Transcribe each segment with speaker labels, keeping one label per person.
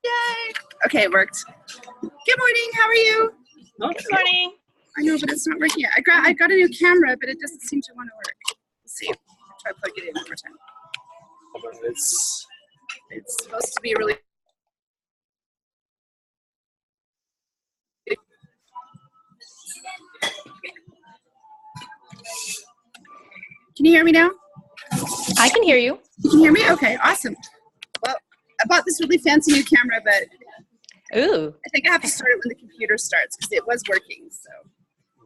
Speaker 1: Yay! Okay, it worked. Good morning. How are you?
Speaker 2: Good morning.
Speaker 1: I know, but it's not working yet. I got a new camera, but it doesn't seem to want to work. Let's see. Try to plug it in one more time. It's supposed to be really. Can you hear me now?
Speaker 2: I can hear you.
Speaker 1: You can hear me? Okay, awesome. Well, I bought this really fancy new camera, but
Speaker 2: Ooh.
Speaker 1: I think I have to start it when the computer starts because it was working. So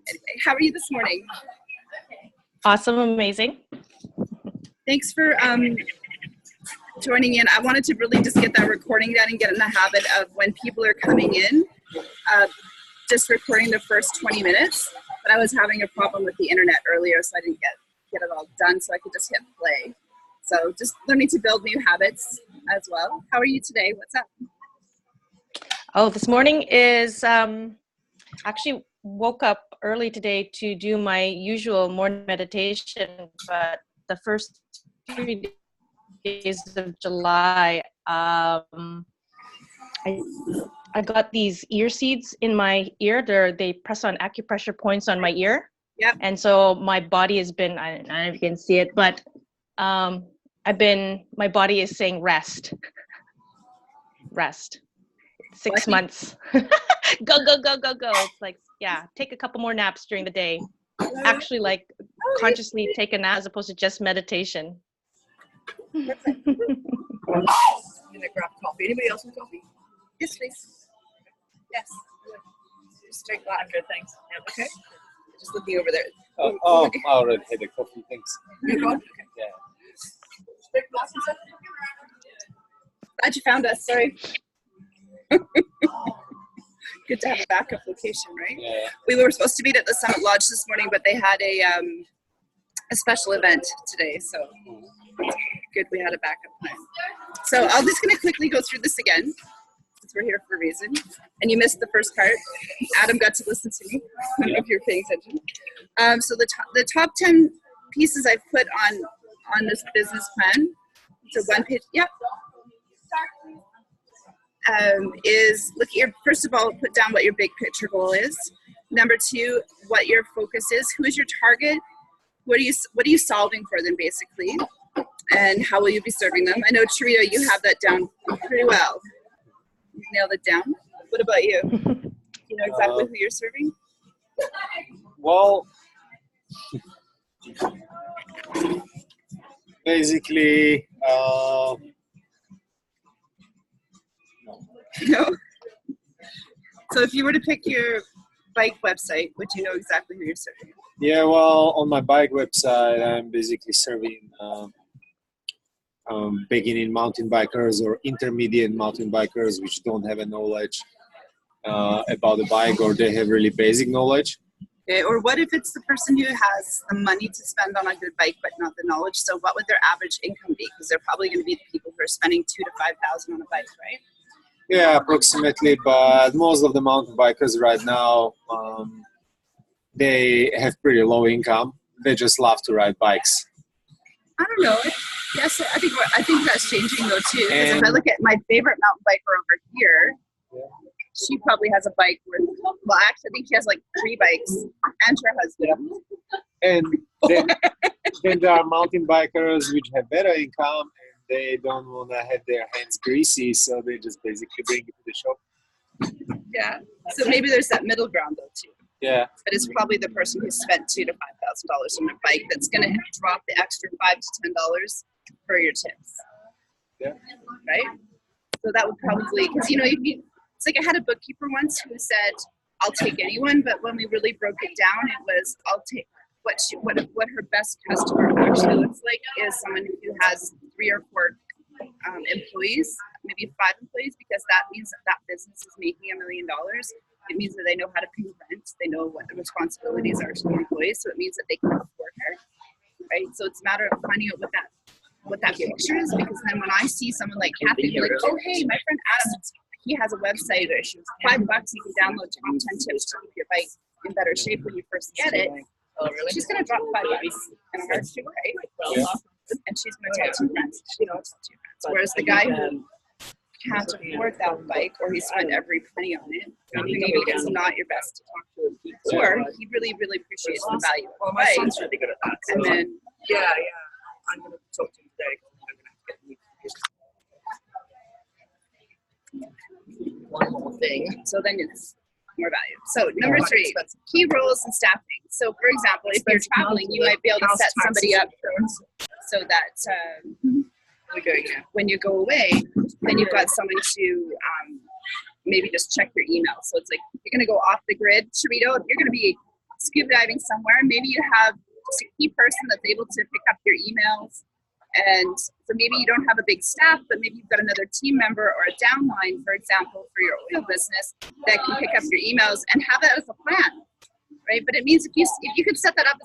Speaker 1: anyway, how are you this morning?
Speaker 2: Awesome, amazing.
Speaker 1: Thanks for joining in. I wanted to really just get that recording done and get in the habit of when people are coming in, just recording the first 20 minutes. But I was having a problem with the internet earlier, so I didn't get it all done, so I could just hit play. So just learning to build new habits as well. How are you today? What's up?
Speaker 2: Oh, this morning is actually woke up early today to do my usual morning meditation, but the first 3 days of July, I got these ear seeds in my ear. They press on acupressure points on my ear.
Speaker 1: Yep.
Speaker 2: And so my body has been, I don't know if you can see it, but my body is saying rest. 6 months. Go. It's like, yeah, take a couple more naps during the day. Actually, like consciously take a nap as opposed to just meditation.
Speaker 1: I'm gonna grab coffee. Anybody else want coffee? Yes, please. Yes. Just drink black. Good, thanks. Yeah, okay. Just looking over there.
Speaker 3: I already had a coffee, thanks.
Speaker 1: You're gone? Okay.
Speaker 3: Yeah.
Speaker 1: Drink black and stuff. Glad you found us. Sorry. Good to have a backup location, right?
Speaker 3: Yeah.
Speaker 1: We were supposed to meet at the Summit Lodge this morning, but they had a special event today, so good we had a backup plan. So I'm just going to quickly go through this again, since we're here for a reason. And you missed the first part. Adam got to listen to me. I don't know if you're paying attention. So the top 10 pieces I've put on this business plan. So one page. Yep. Is look at your, first of all, put down what your big picture goal is. Number 2, what your focus is. Who is your target? What are you solving for them, basically? And how will you be serving them? I know, Triya, you have that down pretty well. You nailed it down. What about you? You know exactly who you're serving?
Speaker 3: Well, basically,
Speaker 1: No. So if you were to pick your bike website, would you know exactly who you're serving?
Speaker 3: yeah, well, on my bike website, I'm basically serving beginning mountain bikers or intermediate mountain bikers which don't have a knowledge about the bike, or they have really basic knowledge.
Speaker 1: Okay. Or what if it's the person who has the money to spend on a good bike but not the knowledge? So what would their average income be? Because they're probably going to be the people who are spending $2,000 to $5,000 on a bike, right?
Speaker 3: Yeah, approximately, but most of the mountain bikers right now, they have pretty low income. They just love to ride bikes.
Speaker 1: I don't know. Yes, I think that's changing though too. Because if I look at my favorite mountain biker over here, she probably has a bike with. Well, actually, I think she has like 3 bikes and her husband.
Speaker 3: And then there are mountain bikers which have better income and they don't want to have their hands greasy, so they just basically bring it to the shop.
Speaker 1: Yeah. So maybe there's that middle ground though too.
Speaker 3: Yeah.
Speaker 1: But it's probably the person who spent $2,000 to $5,000 on a bike that's going to drop the extra $5 to $10 for your tips.
Speaker 3: Yeah.
Speaker 1: Right. So that would probably, because it's like I had a bookkeeper once who said, "I'll take anyone," but when we really broke it down, it was, "I'll take what her best customer actually looks like is someone who has 3 or 4 employees, maybe 5 employees, because that means that business is making $1 million. It means that they know how to pay rent, they know what the responsibilities are to the employees, so it means that they can afford her, right? So it's a matter of finding out what that picture is, because then when I see someone like Kathy, I'm like, oh hey, my friend Adam, he has a website, or $5 you can download top 10 tips to keep your bike in better shape when you first get it. She's gonna drop $5 in a heartbeat, right? And she's gonna tell 2 friends. She knows 2 friends. Whereas the guy who can't afford that bike, or he spent every penny on it, maybe it's not your best to talk to him. Or he really, really appreciates the value of the
Speaker 4: My
Speaker 1: bike.
Speaker 4: son's really good at that.
Speaker 1: And then,
Speaker 4: Yeah. I'm going to talk to him today. I'm going to have to get one more thing.
Speaker 1: so then it's more value. So number 3, key roles in staffing. So for example, if you're traveling, you might be able to set somebody up so that when you go away, then you've got someone to maybe just check your email. So it's like you're going to go off the grid, Sharito. If you're going to be scuba diving somewhere, maybe you have just a key person that's able to pick up your emails. And so maybe you don't have a big staff, but maybe you've got another team member or a downline, for example, for your oil business that can pick up your emails and have that as a plan, right? But it means if you could set that up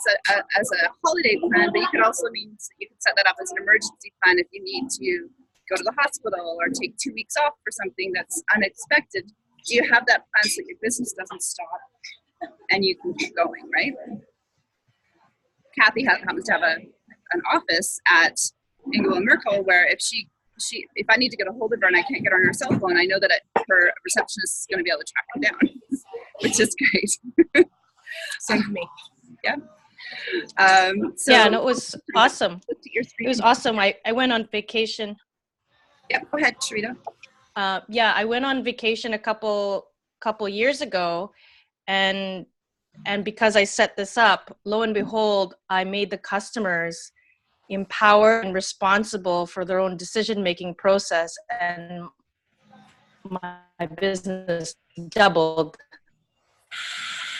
Speaker 1: as a holiday plan, but you could also means you could set that up as an emergency plan if you need to go to the hospital or take 2 weeks off for something that's unexpected. Do you have that plan so that your business doesn't stop and you can keep going, right? Kathy happens to have an office at Ingle and Merkel where if I need to get a hold of her and I can't get her on her cell phone, I know that her receptionist is going to be able to track her down, which is great.
Speaker 4: Same for me.
Speaker 1: Yeah.
Speaker 2: And it was awesome. It was awesome. I went on vacation.
Speaker 1: Yep. Go ahead, Sharita.
Speaker 2: I went on vacation a couple years ago, and because I set this up, lo and behold, I made the customers empowered and responsible for their own decision-making process, and my business doubled.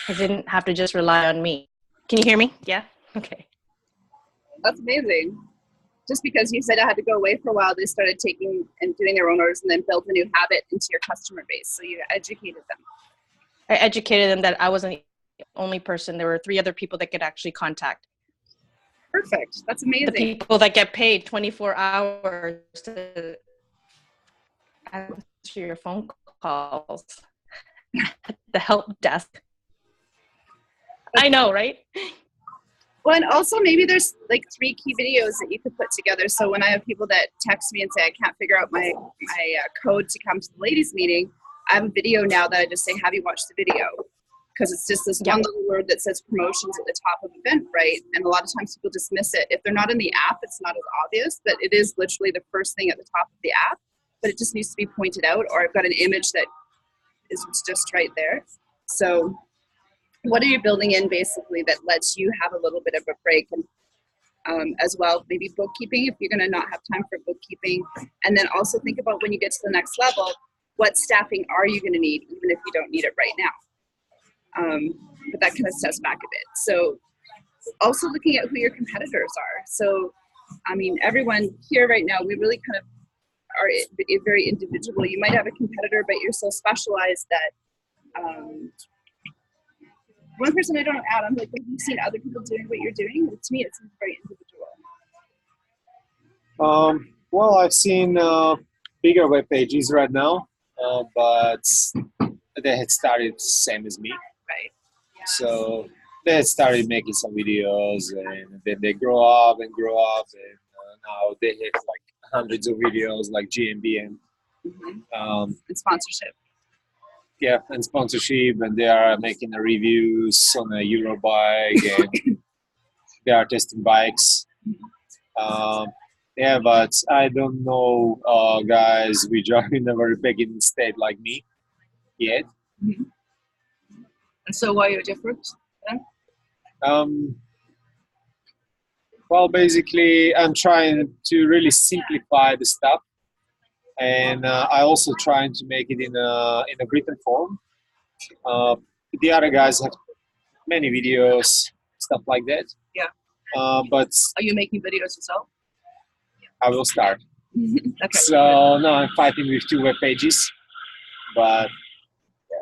Speaker 2: I didn't have to just rely on me. Can you hear me? Yeah? Okay.
Speaker 1: That's amazing. Just because you said I had to go away for a while, they started taking and doing their own orders and then built a new habit into your customer base. So you educated them.
Speaker 2: I educated them that I wasn't the only person. There were 3 other people that could actually contact.
Speaker 1: Perfect. That's amazing.
Speaker 2: The people that get paid 24 hours to answer your phone calls at the help desk. I know, right?
Speaker 1: Well, and also maybe there's like 3 key videos that you could put together. So when I have people that text me and say, I can't figure out my code to come to the ladies meeting, I have a video now that I just say, have you watched the video? Because it's just this one little word that says promotions at the top of Eventbrite. And a lot of times people dismiss it. If they're not in the app, it's not as obvious, but it is literally the first thing at the top of the app, but it just needs to be pointed out, or I've got an image that is just right there. So what are you building in basically that lets you have a little bit of a break? And as well, maybe bookkeeping if you're going to not have time for bookkeeping. And then also think about when you get to the next level, what staffing are you going to need, even if you don't need it right now? But that kind of sets back a bit. So also looking at who your competitors are. So, I mean, everyone here right now, we really kind of are very individual. You might have a competitor, but you're so specialized that one person I don't add, I'm like, have you seen other people doing what you're doing? To me, it seems very individual.
Speaker 3: Well, I've seen bigger web pages right now, but they had started same as me.
Speaker 1: Right. Yeah.
Speaker 3: So they had started making some videos, and then they grow up, and now they have like hundreds of videos, like GMB and
Speaker 1: and sponsorship.
Speaker 3: Yeah, and sponsorship, and they are making the reviews on a Eurobike, and they are testing bikes. Yeah, but I don't know guys which are in a very beginning state like me yet.
Speaker 4: Mm-hmm. And so why are you different then?
Speaker 3: Well, basically, I'm trying to really simplify the stuff, and I also trying to make it in a written form. The other guys have many videos, stuff like that.
Speaker 4: Yeah.
Speaker 3: But
Speaker 4: are you making videos yourself?
Speaker 3: I will start.
Speaker 4: Okay.
Speaker 3: So now I'm fighting with 2 web pages, but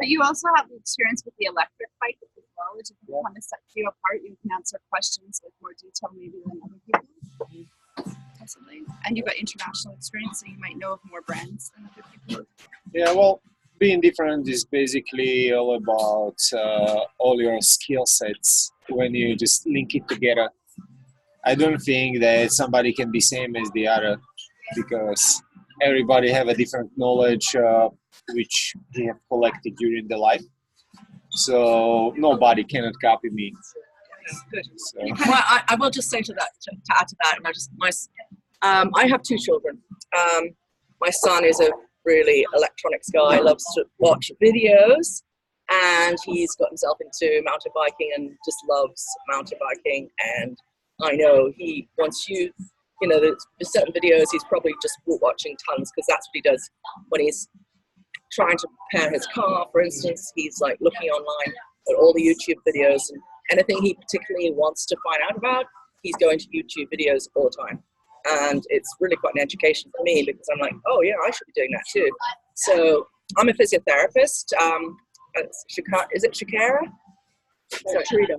Speaker 1: you also have the experience with the electric bike as well, which if you want to set you apart, you can answer questions with more detail maybe than other people. Possibly. And you've got international experience, so you might know of more brands than other people.
Speaker 3: Yeah, well, being different is basically all about all your skill sets when you just link it together. I don't think that somebody can be same as the other, because everybody have a different knowledge which they have collected during their life. So nobody cannot copy me.
Speaker 5: Good.
Speaker 3: So,
Speaker 5: Well, I will just say to that, to add to that, and I have two children. My son is a really electronics guy, loves to watch videos, and he's got himself into mountain biking and just loves mountain biking. And I know there's certain videos he's probably just watching tons, because that's what he does when he's trying to prepare his car, for instance. He's like looking online at all the YouTube videos, and anything he particularly wants to find out about, he's going to YouTube videos all the time. And it's really quite an education for me, because I'm like, oh yeah, I should be doing that too. So I'm a physiotherapist. Is it Shakira? Tarita.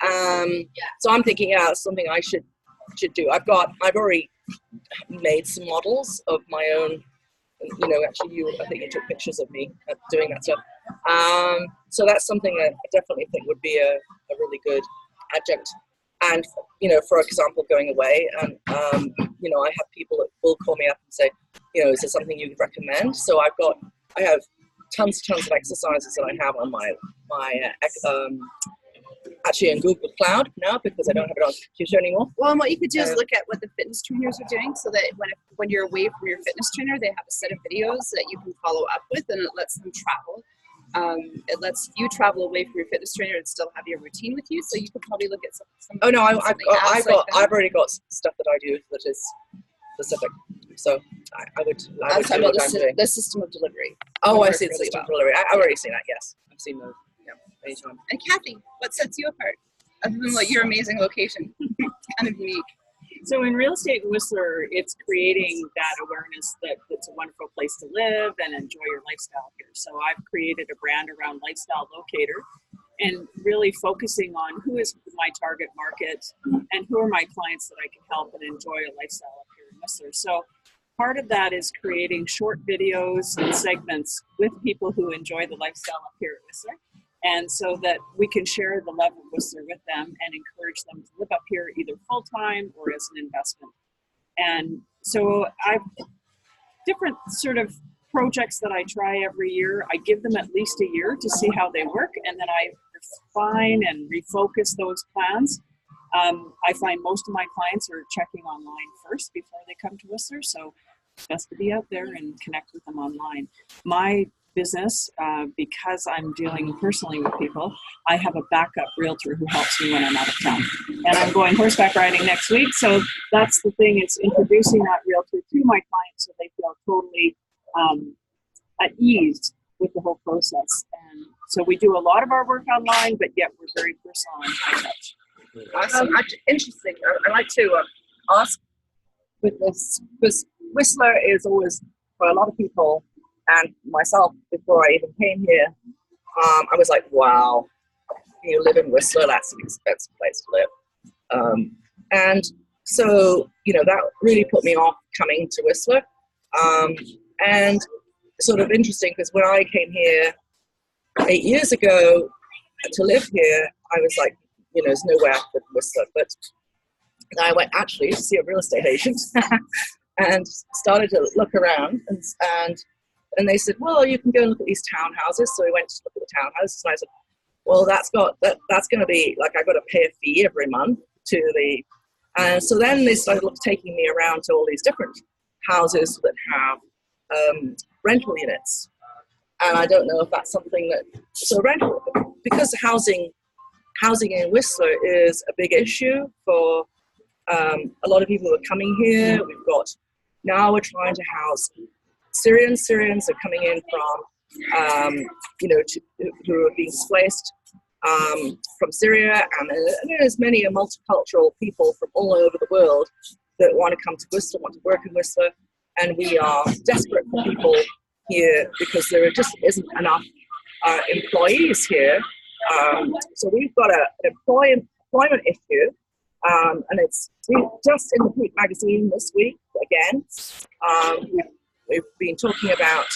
Speaker 5: Okay. So I'm thinking, yeah, it's something I should do. I've already made some models of my own. Actually, I think you took pictures of me doing that stuff. So that's something that I definitely think would be a really good adjunct. And, for example, going away, and, I have people that will call me up and say, is there something you would recommend? So I have tons of exercises that I have on my actually in Google Cloud now, because I don't have it on the computer anymore.
Speaker 1: Well, and what you could do is look at what the fitness trainers are doing, so that when you're away from your fitness trainer, they have a set of videos that you can follow up with, and it lets them travel. It lets you travel away from your fitness trainer and still have your routine with you. So you could probably look at some.
Speaker 5: Oh no, I've already got stuff that I do that is specific. So I would do what I'm doing.
Speaker 1: The system of delivery.
Speaker 5: Oh, I see the system of delivery. I've already seen that. Yes, I've seen those. Yeah, anytime.
Speaker 1: And Kathy, what sets you apart, other than your amazing location? Kind of unique.
Speaker 6: So in real estate in Whistler, it's creating that awareness that it's a wonderful place to live and enjoy your lifestyle here. So I've created a brand around Lifestyle Locator, and really focusing on who is my target market and who are my clients that I can help and enjoy a lifestyle up here in Whistler. So part of that is creating short videos and segments with people who enjoy the lifestyle up here at Whistler. And so that we can share the love of Whistler with them and encourage them to live up here either full-time or as an investment. And so I've different sort of projects that I try every year. I give them at least a year to see how they work, and then I refine and refocus those plans. I find most of my clients are checking online first before they come to Whistler, so it's best to be out there and connect with them online. My business, because I'm dealing personally with people, I have a backup realtor who helps me when I'm out of town. And I'm going horseback riding next week, so that's the thing, it's introducing that realtor to my clients so they feel totally at ease with the whole process. And so we do a lot of our work online, but yet we're very personal and high touch.
Speaker 5: Awesome. Interesting. I like to ask with this, because Whistler is always, for a lot of people, and myself, before I even came here, I was like, wow, you live in Whistler, that's an expensive place to live. And so, that really put me off coming to Whistler. And sort of interesting, because when I came here 8 years ago to live here, I was like, there's no way I could Whistler. But I went actually to see a real estate agent and started to look around, and they said, well, you can go and look at these townhouses. So we went to look at the townhouses, and I said, well, that's going to be like, I got to pay a fee every month to the, and so then they started taking me around to all these different houses that have rental units. And I don't know if that's something that, so rental, because housing in Whistler is a big issue for a lot of people who are coming here. Now we're trying to house Syrians are coming in from, who are being displaced from Syria, and there's many multicultural people from all over the world that want to come to Whistler, want to work in Whistler, and we are desperate for people here because there just isn't enough employees here. So we've got an employment issue, and it's just in the Peak magazine this week again. We've been talking about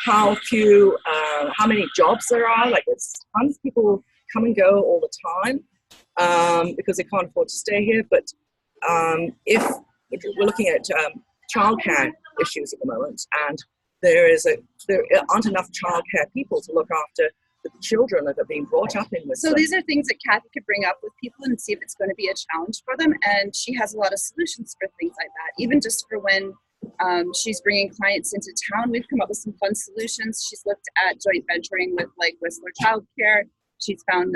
Speaker 5: how many jobs there are. Like, there's tons of people come and go all the time because they can't afford to stay here. But if we're looking at childcare issues at the moment, and there aren't enough childcare people to look after the children that are being brought up in Whistler.
Speaker 1: So these are things that Kathy could bring up with people and see if it's going to be a challenge for them. And she has a lot of solutions for things like that, even just for when she's bringing clients into town. We've come up with some fun solutions. She's looked at joint venturing with like Whistler Childcare. She's found,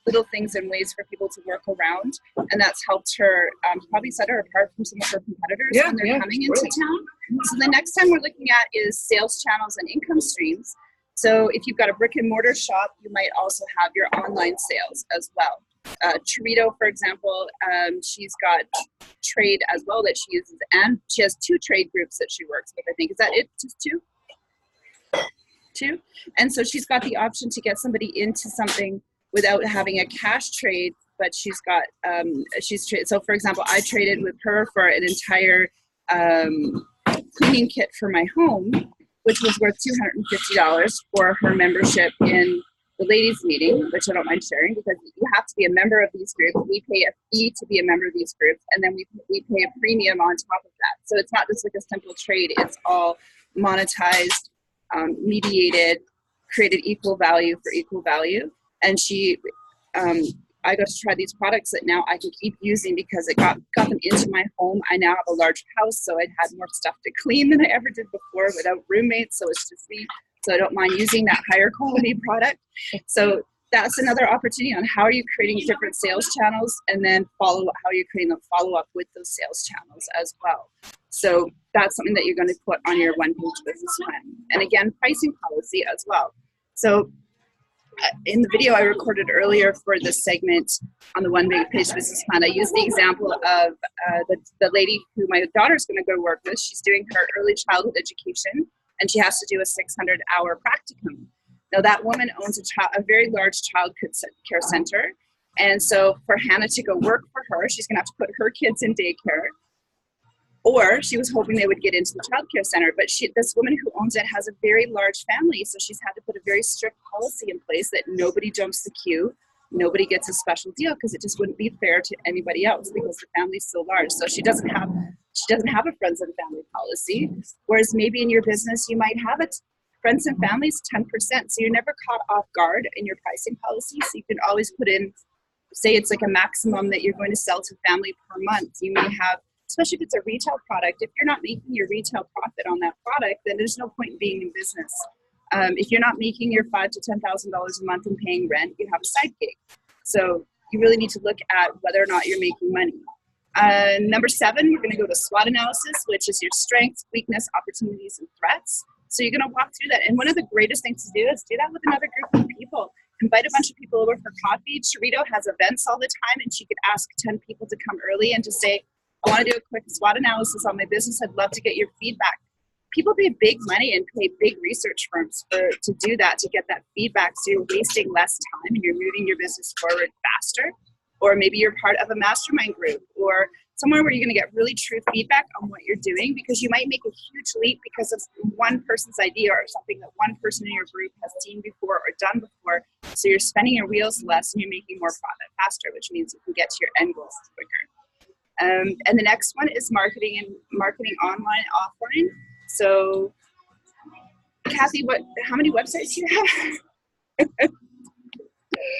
Speaker 1: little things and ways for people to work around. And that's helped her probably set her apart from some of her competitors when they're coming into town. So the next time we're looking at is sales channels and income streams. So if you've got a brick and mortar shop, you might also have your online sales as well. Chorito, for example, she's got trade as well that she uses, and she has 2 trade groups that she works with, I think. Is that it? Just 2? 2? And so she's got the option to get somebody into something without having a cash trade, but she's got, so for example, I traded with her for an entire cleaning kit for my home, which was worth $250 for her membership in the ladies' meeting, which I don't mind sharing because you have to be a member of these groups. We pay a fee to be a member of these groups, and then we pay a premium on top of that. So it's not just like a simple trade. It's all monetized, mediated, created equal value for equal value. And I got to try these products that now I can keep using because it got them into my home. I now have a large house, so I'd had more stuff to clean than I ever did before without roommates, so it's just me. So I don't mind using that higher quality product. So that's another opportunity on how are you creating different sales channels, and then how are you creating a follow-up with those sales channels as well. So that's something that you're going to put on your one-page business plan. And again, pricing policy as well. So in the video I recorded earlier for this segment on the one-page business plan, I used the example of the lady who my daughter's going to go work with. She's doing her early childhood education, and she has to do a 600-hour practicum. Now, that woman owns a very large child care center, and so for Hannah to go work for her, she's going to have to put her kids in daycare, or she was hoping they would get into the child care center. But this woman who owns it has a very large family, so she's had to put a very strict policy in place that nobody jumps the queue, nobody gets a special deal, because it just wouldn't be fair to anybody else because the family's so large. So she doesn't have a friends and family policy, whereas maybe in your business you might have it. Friends and families, 10%. So you're never caught off guard in your pricing policy. So you can always put in, say it's like a maximum that you're going to sell to family per month. You may have, especially if it's a retail product, if you're not making your retail profit on that product, then there's no point in being in business. If you're not making your $5,000 to $10,000 a month and paying rent, you have a side gig. So you really need to look at whether or not you're making money. Number 7, we're going to go to SWOT analysis, which is your strengths, weakness, opportunities, and threats. So you're going to walk through that. And one of the greatest things to do is do that with another group of people. Invite a bunch of people over for coffee. Chorito has events all the time, and she could ask 10 people to come early and to say, I want to do a quick SWOT analysis on my business. I'd love to get your feedback. People pay big money and pay big research firms to do that, to get that feedback. So you're wasting less time and you're moving your business forward faster. Or maybe you're part of a mastermind group or somewhere where you're going to get really true feedback on what you're doing, because you might make a huge leap because of one person's idea or something that one person in your group has seen before or done before. So you're spinning your wheels less and you're making more profit faster, which means you can get to your end goals quicker. And the next one is marketing online, offline. So, Kathy, how many websites do you have?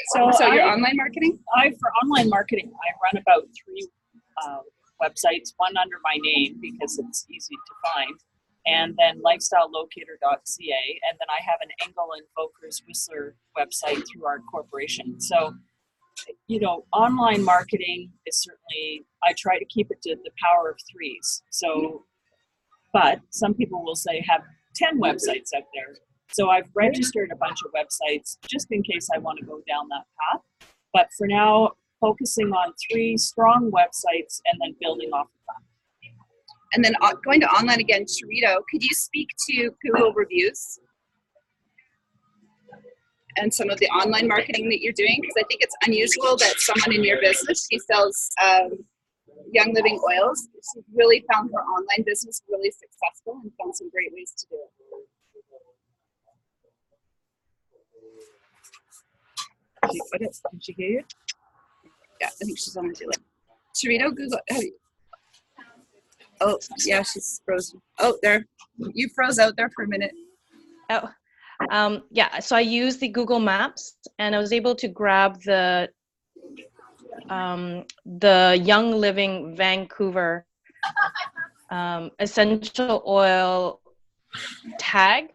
Speaker 1: So your online marketing?
Speaker 6: For online marketing, I run about 3 websites, one under my name because it's easy to find, and then lifestylelocator.ca, and then I have an Engel and Volkers Whistler website through our corporation. So, online marketing is certainly, I try to keep it to the power of 3s. So, but some people will say have 10 websites out there. So I've registered a bunch of websites just in case I want to go down that path. But for now, focusing on 3 strong websites and then building off of that.
Speaker 1: And then going to online again, Chorito, could you speak to Google reviews and some of the online marketing that you're doing? Because I think it's unusual that someone in your business, she sells Young Living oils. She's really found her online business really successful and found some great ways to do it.
Speaker 5: Did she hear you?
Speaker 1: Yeah, I think she's on to it. Chorito, Google. Oh, yeah, she's frozen. Oh, there. You froze out there for a minute.
Speaker 2: Oh, yeah. So I used the Google Maps, and I was able to grab the Young Living Vancouver essential oil tag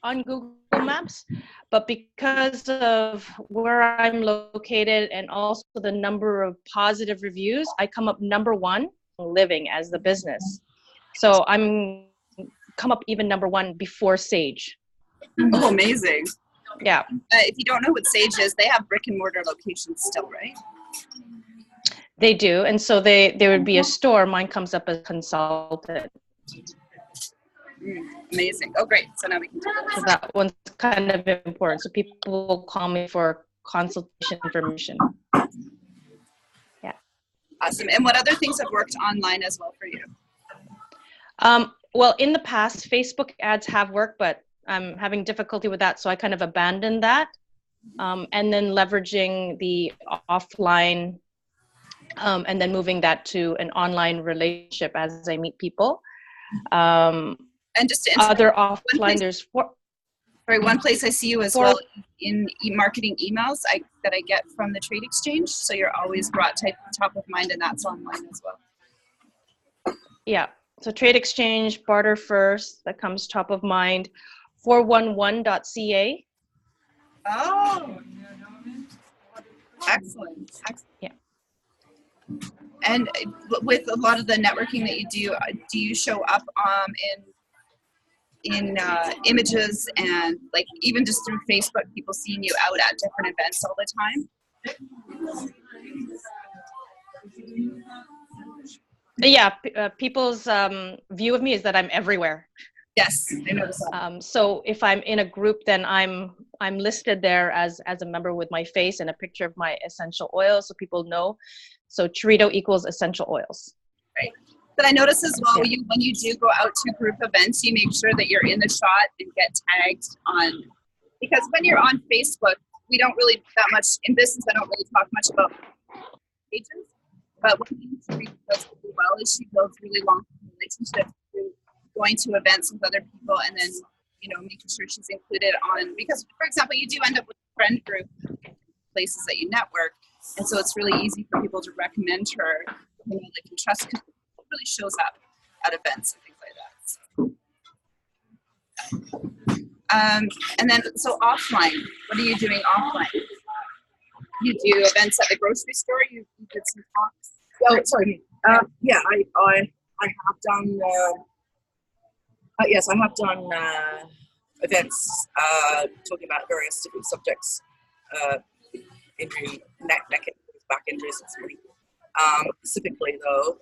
Speaker 2: on Google Maps, but because of where I'm located and also the number of positive reviews, I come up number one living as the business. So I'm come up even number one before Sage.
Speaker 1: Oh, amazing.
Speaker 2: Yeah.
Speaker 1: If you don't know what Sage is, they have brick and mortar locations still, right?
Speaker 2: They do. And so there would be a store. Mine comes up as consultant.
Speaker 1: Amazing. Oh, great. So now we can do
Speaker 2: So
Speaker 1: that.
Speaker 2: that one's kind of important. So people will call me for consultation information. Yeah.
Speaker 1: Awesome. And what other things have worked online as well for you?
Speaker 2: Well, in the past, Facebook ads have worked, but I'm having difficulty with that. So I kind of abandoned that. And then leveraging the offline and then moving that to an online relationship as I meet people.
Speaker 1: And just to
Speaker 2: Other offline, there's four.
Speaker 1: Sorry, one place I see you as well in marketing emails that I get from the trade exchange. So you're always brought top of mind, and that's online as well.
Speaker 2: Yeah. So trade exchange, barter first, that comes top of mind. 411.ca.
Speaker 1: Oh, excellent.
Speaker 2: Yeah.
Speaker 1: And with a lot of the networking that you do you show up in images and like even just through Facebook, people seeing you out at different events all the time?
Speaker 2: Yeah, people's view of me is that I'm everywhere.
Speaker 1: Yes, I noticed that.
Speaker 2: So if I'm in a group, then I'm listed there as a member with my face and a picture of my essential oils, so people know. So Chorito equals essential oils.
Speaker 1: Right. But I notice as well, when you do go out to group events, you make sure that you're in the shot and get tagged on, because when you're on Facebook, we don't really that much in business. I don't really talk much about pages, but what Teresa does really well is she builds really long-term relationships through going to events with other people, and then making sure she's included on. Because, for example, you do end up with a friend group, places that you network, and so it's really easy for people to recommend her. They can trust because it really shows up at events and things like that. And then, so offline, what are you doing offline? You do events at the grocery store. You did some talks.
Speaker 5: Oh, sorry. Yeah, I have done. Yes, I have done events talking about various different subjects, injury, neck injuries, back injuries, and something. Specifically though,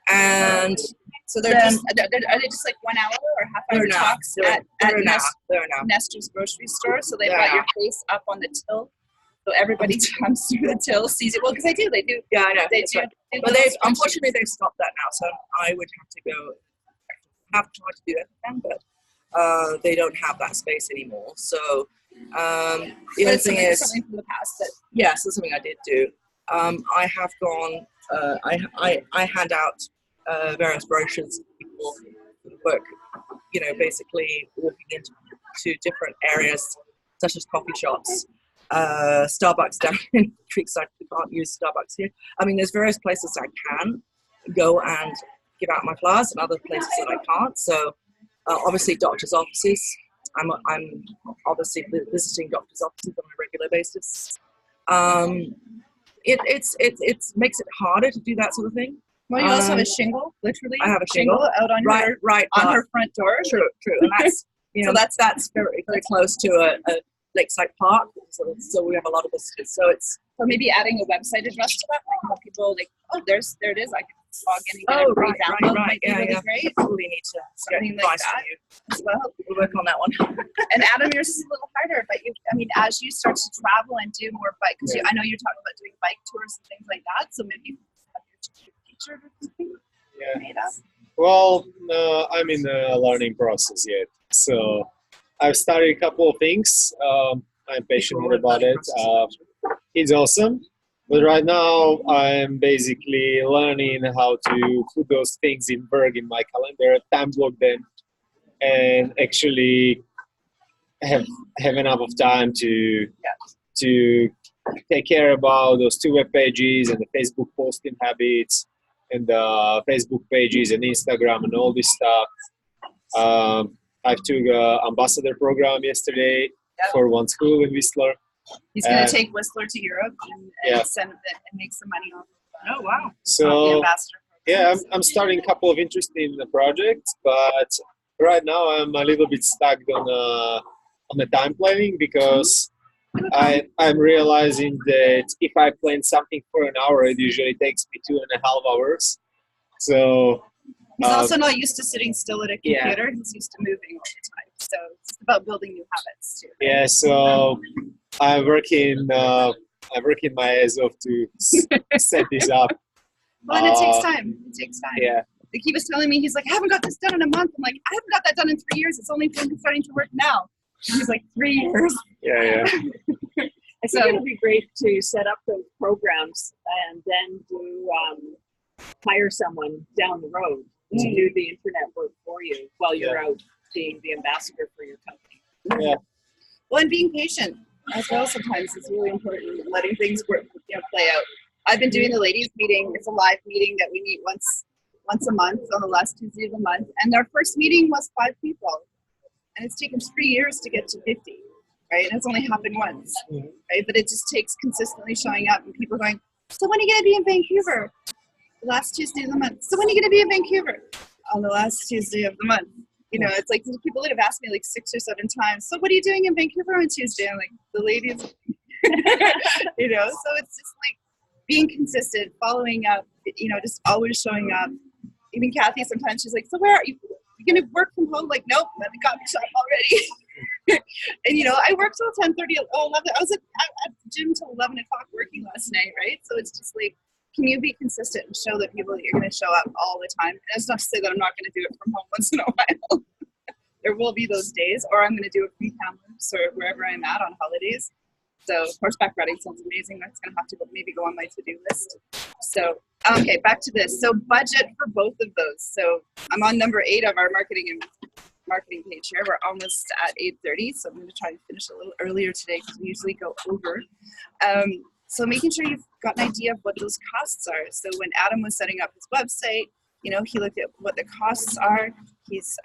Speaker 5: and
Speaker 1: so are they just like 1 hour or half hour talks at Nestor's grocery store? So they've got your face up on the till, so everybody comes through the till, sees it. Well, because they do. Yeah, I know. They do. Right.
Speaker 5: But unfortunately they've stopped that now, so I would have to go. Have tried to do that with them, but they don't have that space anymore. So the other thing is
Speaker 1: something from the past.
Speaker 5: Yes, that's something I did do. I have gone. I hand out various brochures to people who work. Basically walking into different areas, such as coffee shops, Starbucks down in Creekside. We can't use Starbucks here. I mean, there's various places I can go and give out my flyers, and other places that I can't. So, obviously, doctors' offices. I'm obviously visiting doctors' offices on a regular basis. It makes it harder to do that sort of thing.
Speaker 1: Well, you also have a shingle, literally.
Speaker 5: I have a shingle
Speaker 1: out on her front door.
Speaker 5: True, and that's so that's very close to a lakeside park. So we have a lot of visitors. So
Speaker 1: maybe adding a website address to that, like have people like, there it is. I can log in and get a free download. Might be really great.
Speaker 5: Probably need to get advice from you as well. We'll work on that one.
Speaker 1: And Adam, yours is a little harder, but as you start to travel and do more bike, because I know you're talking about doing bike tours and things like that. So maybe you have your teacher or something.
Speaker 3: Yeah. Well, I'm in the learning process yet, so I've started a couple of things. I'm passionate about it. It's awesome. But right now, I'm basically learning how to put those things in Berg in my calendar, time block them, and actually have enough of time to take care about those 2 web pages and the Facebook posting habits and the Facebook pages and Instagram and all this stuff. I took an ambassador program yesterday for one school in Whistler.
Speaker 1: He's going to take Whistler to Europe and send it and make some money off of
Speaker 5: Oh, wow.
Speaker 1: the
Speaker 3: So
Speaker 1: ambassador.
Speaker 3: yeah, I'm starting a couple of interesting projects, but right now I'm a little bit stuck on the time planning because I'm realizing that if I plan something for an hour, it usually takes me 2.5 hours. So
Speaker 1: He's also not used to sitting still at a computer.
Speaker 3: Yeah.
Speaker 1: He's used to moving all the time. So it's about building new habits too.
Speaker 3: yeah, so I'm working my ass off to set this up.
Speaker 1: Well, and it takes time. It takes time.
Speaker 3: Yeah,
Speaker 1: Like he was telling me, he's like, I haven't got this done in a month. I'm like, I haven't got that done in 3 years. It's only starting to work now. And he's like, 3 years.
Speaker 3: yeah.
Speaker 6: I think it'll be great to set up those programs and then do hire someone down the road to do the internet work for you while you're out being the ambassador for your company.
Speaker 3: Yeah.
Speaker 1: Well, and being patient as well sometimes is really important. Letting things work, play out. I've been doing the ladies' meeting. It's a live meeting that we meet once a month on the last Tuesday of the month. And our first meeting was 5 people. And it's taken 3 years to get to 50, right? And it's only happened once, right? But it just takes consistently showing up and people going, so when are you going to be in Vancouver? The last Tuesday of the month. So when are you going to be in Vancouver? On the last Tuesday of the month. You know, it's like people that have asked me like 6 or 7 times, so what are you doing in Vancouver on Tuesday? I'm like, the ladies, you know, so it's just like being consistent, following up, you know, just always showing up. Even Kathy, sometimes she's like, so where are you? You going to work from home? Like, nope, I got me shop already. And, you know, I worked till 10:30, 11. I was at the gym till 11 o'clock working last night, right? So it's just like, can you be consistent and show the people that you're going to show up all the time? And that's not to say that I'm not going to do it from home once in a while. There will be those days, or I'm going to do it from Kamloops or wherever I'm at on holidays. So horseback riding sounds amazing. That's going to have to maybe go on my to-do list. So, okay, back to this. So budget for both of those. So I'm on number 8 of our marketing page here. We're almost at 8:30, so I'm going to try and finish a little earlier today because we usually go over. So making sure you've got an idea of what those costs are. So when Adam was setting up his website, you know, he looked at what the costs are. He's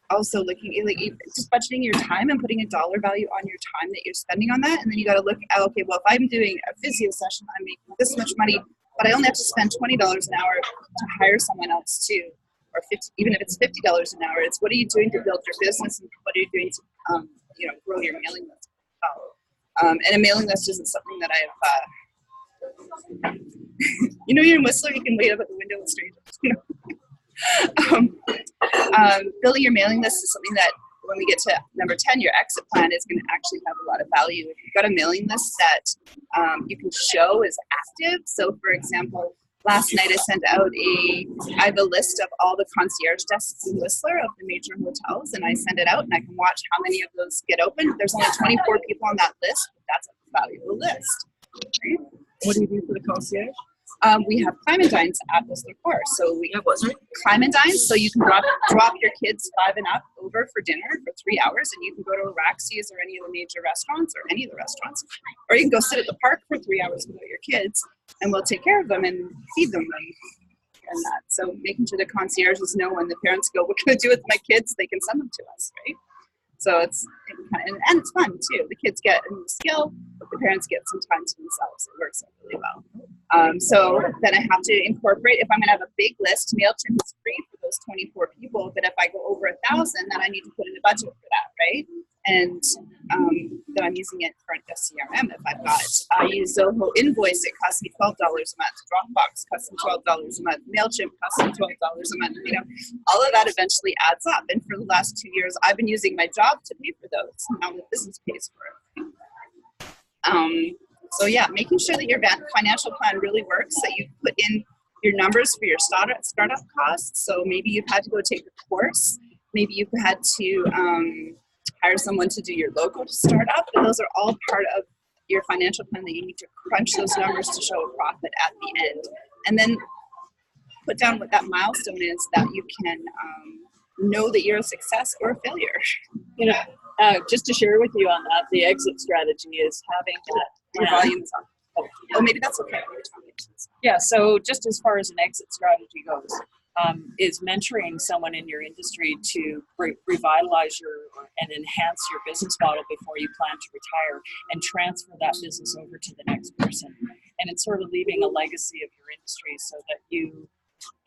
Speaker 1: also looking at just budgeting your time and putting a dollar value on your time that you're spending on that. And then you got to look at, okay, well, if I'm doing a physio session, I'm making this much money, but I only have to spend $20 an hour to hire someone else too, or 50, even if it's $50 an hour. It's what are you doing to build your business and what are you doing to, you know, grow your mailing list. And a mailing list isn't something that I've, you know, you're in Whistler, you can wait up at the window with strangers. You know? Building your mailing list is something that when we get to number 10, your exit plan is going to actually have a lot of value. If you've got a mailing list that you can show is active. So for example, last night I sent out I have a list of all the concierge desks in Whistler of the major hotels, and I send it out and I can watch how many of those get open. There's only 24 people on that list, but that's a valuable list. Right?
Speaker 5: What do you do for the concierge?
Speaker 1: We have climb and dines at Whistler Core. So we have climb and dines, so you can drop your kids 5 and up over for dinner for 3 hours, and you can go to Araxes or any of the major restaurants or any of the restaurants, or you can go sit at the park for 3 hours without your kids, and we'll take care of them and feed them and that. So making sure the concierges know when the parents go, what can I do with my kids? They can send them to us, right? So it's fun too. The kids get a new skill, but the parents get some time to themselves. It works out really well. So then I have to incorporate, if I'm going to have a big list, MailChimp is free for those 24 people, but if I go over 1,000, then I need to put in a budget for that, right? And then I'm using it for a CRM. If I use Zoho Invoice, it costs me $12 a month. Dropbox costs me $12 a month. MailChimp costs me $12 a month. You know, all of that eventually adds up. And for the last 2 years, I've been using my job to pay for those. Now the business pays for it. So yeah, making sure that your financial plan really works, that you put in your numbers for your startup costs. So maybe you've had to go take a course. Maybe you've had to hire someone to do your logo to start up. And those are all part of your financial plan that you need to crunch those numbers to show a profit at the end, and then put down what that milestone is that you can know that you're a success or a failure.
Speaker 6: You know, just to share with you on that, the exit strategy is having that
Speaker 1: Your
Speaker 6: plan.
Speaker 1: volume's up. Oh, maybe that's okay.
Speaker 6: Yeah, so just as far as an exit strategy goes, is mentoring someone in your industry to revitalize and enhance your business model before you plan to retire and transfer that business over to the next person. And it's sort of leaving a legacy of your industry so that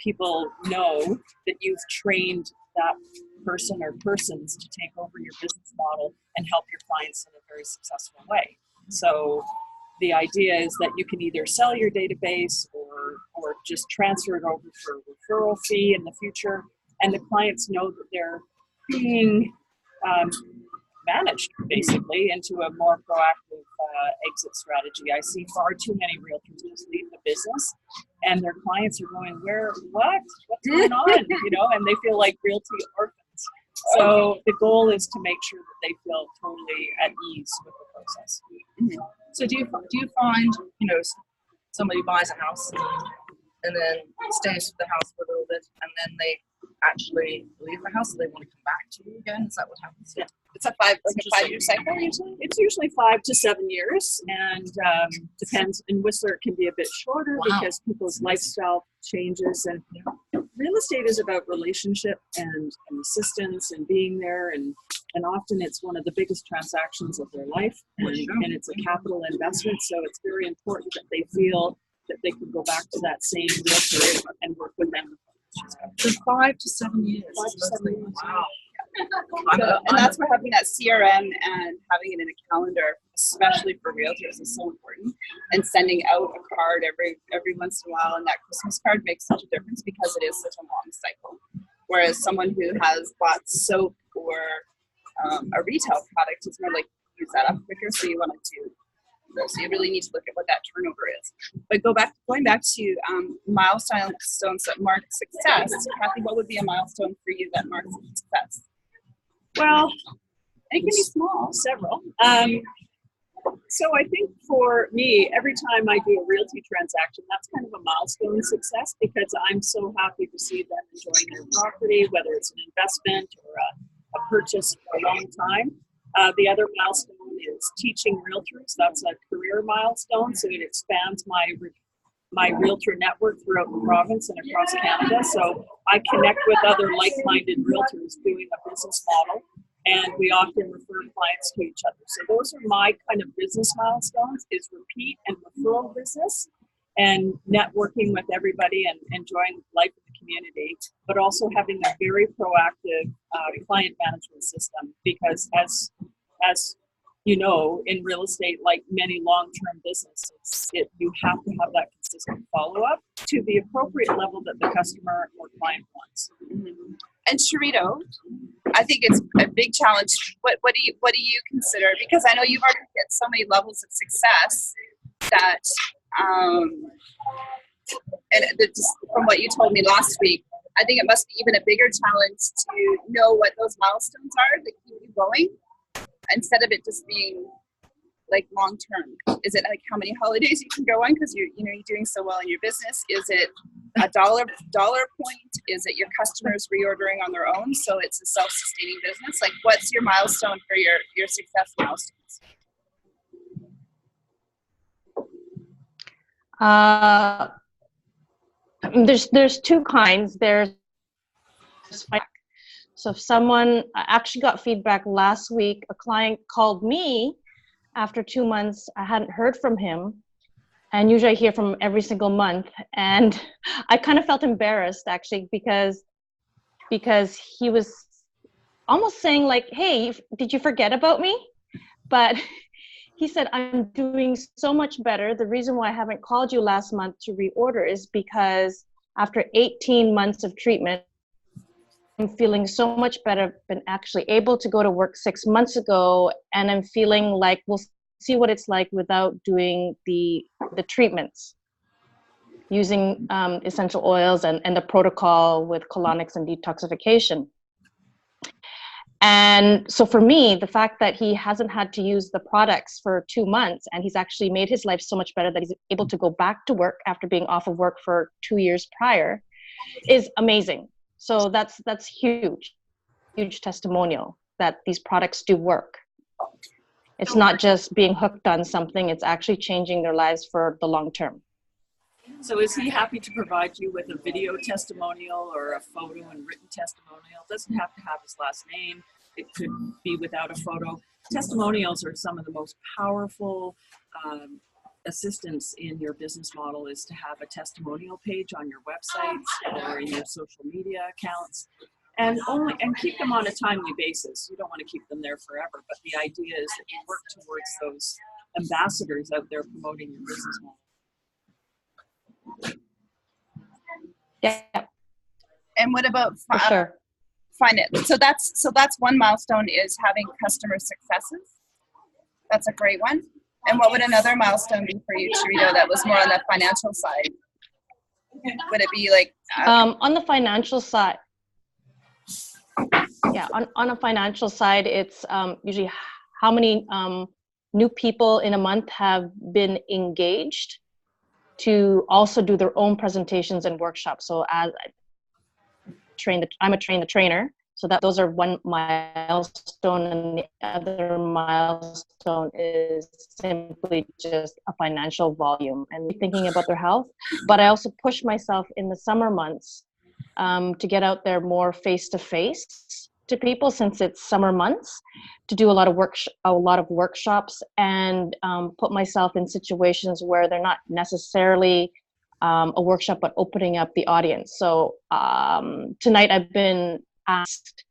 Speaker 6: people know that you've trained that person or persons to take over your business model and help your clients in a very successful way. So the idea is that you can either sell your database or just transfer it over for a referral fee in the future, and the clients know that they're being managed basically into a more proactive exit strategy. I see far too many realtors just leave the business, and their clients are going, what's going on? You know, and they feel like realty orphans. So the goal is to make sure that they feel totally at ease with the process.
Speaker 5: Mm-hmm. So do you find, you know, somebody buys a house and then stays with the house for a little bit, and then they actually leave the house, so they want to come back to you again? Is that what happens?
Speaker 6: Yeah.
Speaker 1: It's a 5-year cycle usually?
Speaker 6: It's usually 5 to 7 years, and depends. In Whistler, it can be a bit shorter because people's lifestyle changes. And real estate is about relationship and assistance and being there, and often it's one of the biggest transactions of their life, and it's a capital investment. So it's very important that they feel that they can go back to that same realtor and work with them.
Speaker 5: So 5 to 7 years.
Speaker 6: 5 to 7 years.
Speaker 5: Wow.
Speaker 1: And that's where having that CRM and having it in a calendar, especially for realtors, is so important. And sending out a card every once in a while, and that Christmas card makes such a difference because it is such a long cycle. Whereas someone who has bought soap or a retail product is more like use that up quicker, so you want to do. So you really need to look at what that turnover is. But going back to milestones that mark success, Kathy, what would be a milestone for you that marks success?
Speaker 6: Well,
Speaker 1: it can be small.
Speaker 6: Several. So I think for me, every time I do a realty transaction, that's kind of a milestone success because I'm so happy to see them enjoying their property, whether it's an investment or a purchase for a long time. The other milestone is teaching realtors. That's a career milestone, so it expands my realtor network throughout the province and across Canada. So I connect with other like-minded realtors doing a business model, and we often refer clients to each other. So those are my kind of business milestones, is repeat and referral business and networking with everybody and enjoying life in the community, but also having a very proactive client management system, because as you know, in real estate, like many long-term businesses, you have to have that consistent follow-up to the appropriate level that the customer or client wants.
Speaker 1: Mm-hmm. And Sharito, I think it's a big challenge. What do you consider? Because I know you've already hit so many levels of success that, just from what you told me last week, I think it must be even a bigger challenge to know what those milestones are that keep you going, instead of it just being like long term. Is it like how many holidays you can go on because you're doing so well in your business? Is it a dollar point? Is it your customers reordering on their own, so it's a self-sustaining business? Like, what's your milestone for your success milestones?
Speaker 2: There's two kinds. There's so if someone, I actually got feedback last week. A client called me after 2 months. I hadn't heard from him, and usually I hear from him every single month. And I kind of felt embarrassed actually because he was almost saying like, "Hey, did you forget about me?" But he said, "I'm doing so much better. The reason why I haven't called you last month to reorder is because after 18 months of treatment, I'm feeling so much better. Been actually able to go to work 6 months ago, and I'm feeling like we'll see what it's like without doing the treatments, using essential oils and the protocol with colonics and detoxification." And so for me, the fact that he hasn't had to use the products for 2 months, and he's actually made his life so much better that he's able to go back to work after being off of work for 2 years prior, is amazing. So that's huge testimonial that these products do work. It's not just being hooked on something, it's actually changing their lives for the long term.
Speaker 6: So is he happy to provide you with a video testimonial or a photo and written testimonial? It doesn't have to have his last name. It could be without a photo. Testimonials are some of the most powerful assistance in your business model, is to have a testimonial page on your websites or in your social media accounts, and keep them on a timely basis. You don't want to keep them there forever, but the idea is that you work towards those ambassadors out there promoting your business model.
Speaker 2: Yeah,
Speaker 1: And what about
Speaker 2: for sure.
Speaker 1: find it? So that's one milestone, is having customer successes. That's a great one. And what would another milestone be for you, Cherito, that was more on the financial side? Would it be like
Speaker 2: on the financial side? Yeah, on a financial side, it's usually how many new people in a month have been engaged to also do their own presentations and workshops. So as I'm a trainer, so that those are one milestone, and the other milestone is simply just a financial volume and thinking about their health. But I also push myself in the summer months to get out there more face-to-face to people, since it's summer months, to do a lot of workshops and put myself in situations where they're not necessarily a workshop, but opening up the audience. So tonight I've been asked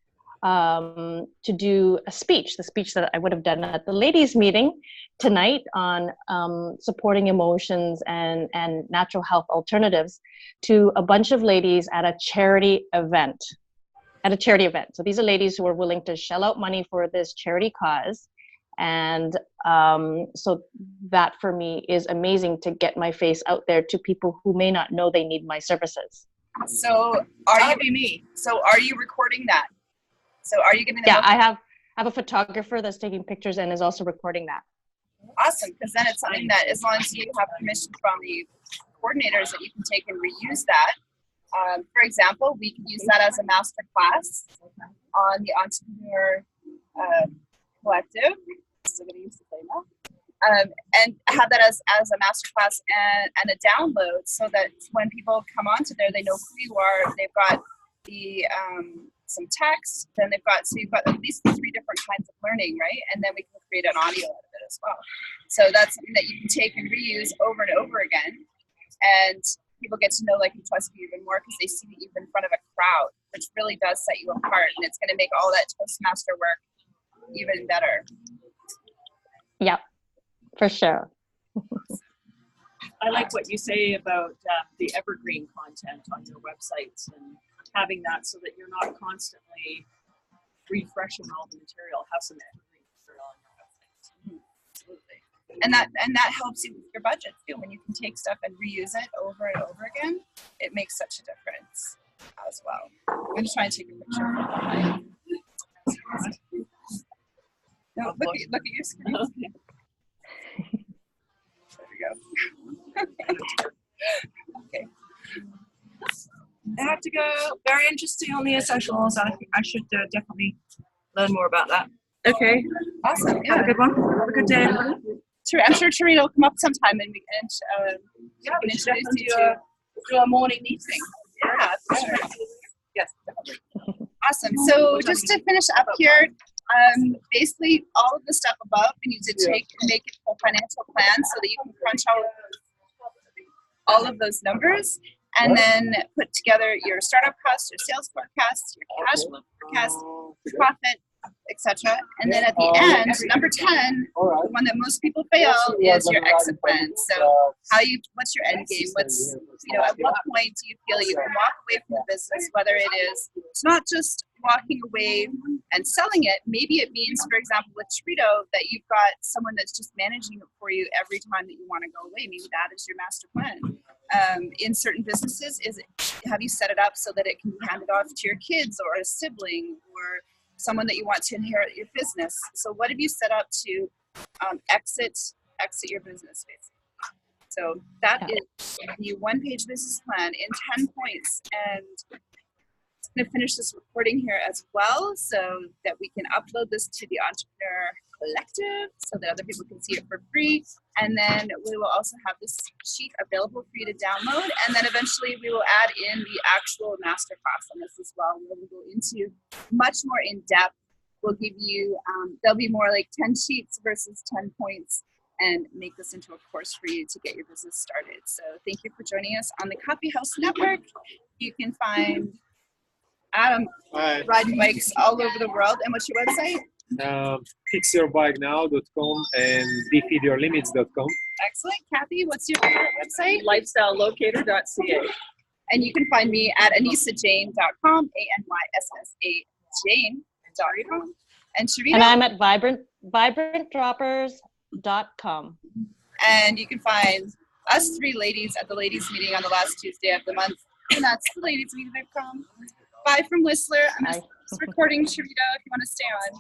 Speaker 2: to do a speech, the speech that I would have done at the ladies' meeting tonight on supporting emotions and natural health alternatives, to a bunch of ladies at a charity event. So these are ladies who are willing to shell out money for this charity cause. And so that for me is amazing, to get my face out there to people who may not know they need my services.
Speaker 1: So are you recording that? So are you going to?
Speaker 2: Yeah, I have a photographer that's taking pictures and is also recording that.
Speaker 1: Awesome, because then it's something that, as long as you have permission from the coordinators, that you can take and reuse that. For example, we can use that as a master class on the Entrepreneur Collective. Still going to use the play now. And have that as a master class and a download, so that when people come onto there, they know who you are. They've got the some text, then you've got at least 3 different kinds of learning, right? And then we can create an audio out of it as well. So that's something that you can take and reuse over and over again. And people get to know, like, and trust you even more, because they see that you're in front of a crowd, which really does set you apart. And it's going to make all that Toastmaster work even better.
Speaker 2: Yep, for sure.
Speaker 6: I like what you say about the evergreen content on your websites, and having that so that you're not constantly refreshing all the material. Have some evergreen material on your website.
Speaker 1: Absolutely. And that helps you with your budget too. When you can take stuff and reuse it over and over again, it makes such a difference as well. I'm just trying to take a picture. No, look at your screen.
Speaker 6: Okay.
Speaker 1: There we go. Okay.
Speaker 5: I have to go. Very interesting on the essentials. I think I should definitely learn more about that. Okay.
Speaker 1: Awesome.
Speaker 5: Have a
Speaker 1: Yeah.
Speaker 5: good one. Have a good day, everybody.
Speaker 1: I'm sure Cherito will come up sometime and we can introduce you to a morning meeting. Yeah, for sure. Yes, definitely. Awesome. So just to finish up here, basically all of the stuff above, we need to take and make it a financial plan so that you can crunch all of those numbers, and then put together your startup costs, your sales forecasts, your cash flow forecast, profit, etc. And then at the end, number 10, the one that most people fail, is your exit plan. So what's your end game? At what point do you feel you can walk away from the business, whether it's not just walking away and selling it. Maybe it means, for example, with Cherito, that you've got someone that's just managing it for you every time that you want to go away. Maybe that is your master plan. In certain businesses, have you set it up so that it can be handed off to your kids or a sibling, or someone that you want to inherit your business. So what have you set up to exit your business, basically? So that is the one-page business plan in 10 points. And I'm going to finish this recording here as well so that we can upload this to the Entrepreneur Collective so that other people can see it for free. And then we will also have this sheet available for you to download. And then eventually we will add in the actual masterclass on this as well, where we go into much more in depth. We'll give you, there'll be more like 10 sheets versus 10 points, and make this into a course for you to get your business started. So thank you for joining us on the Coffee House Network. You can find Adam riding bikes all over the world. And what's your website?
Speaker 3: Fixyourbikenow.com and defeatyourlimits.com.
Speaker 1: Excellent. Kathy, what's your website?
Speaker 6: lifestylelocator.ca.
Speaker 1: And you can find me at anisajane.com, ANYSSA Jane.com. And Sharita?
Speaker 2: And I'm at vibrantdroppers.com.
Speaker 1: And you can find us three ladies at the ladies meeting on the last Tuesday of the month. And that's theladiesmeeting.com. Bye from Whistler. I'm just recording Sharita if you want to stay on.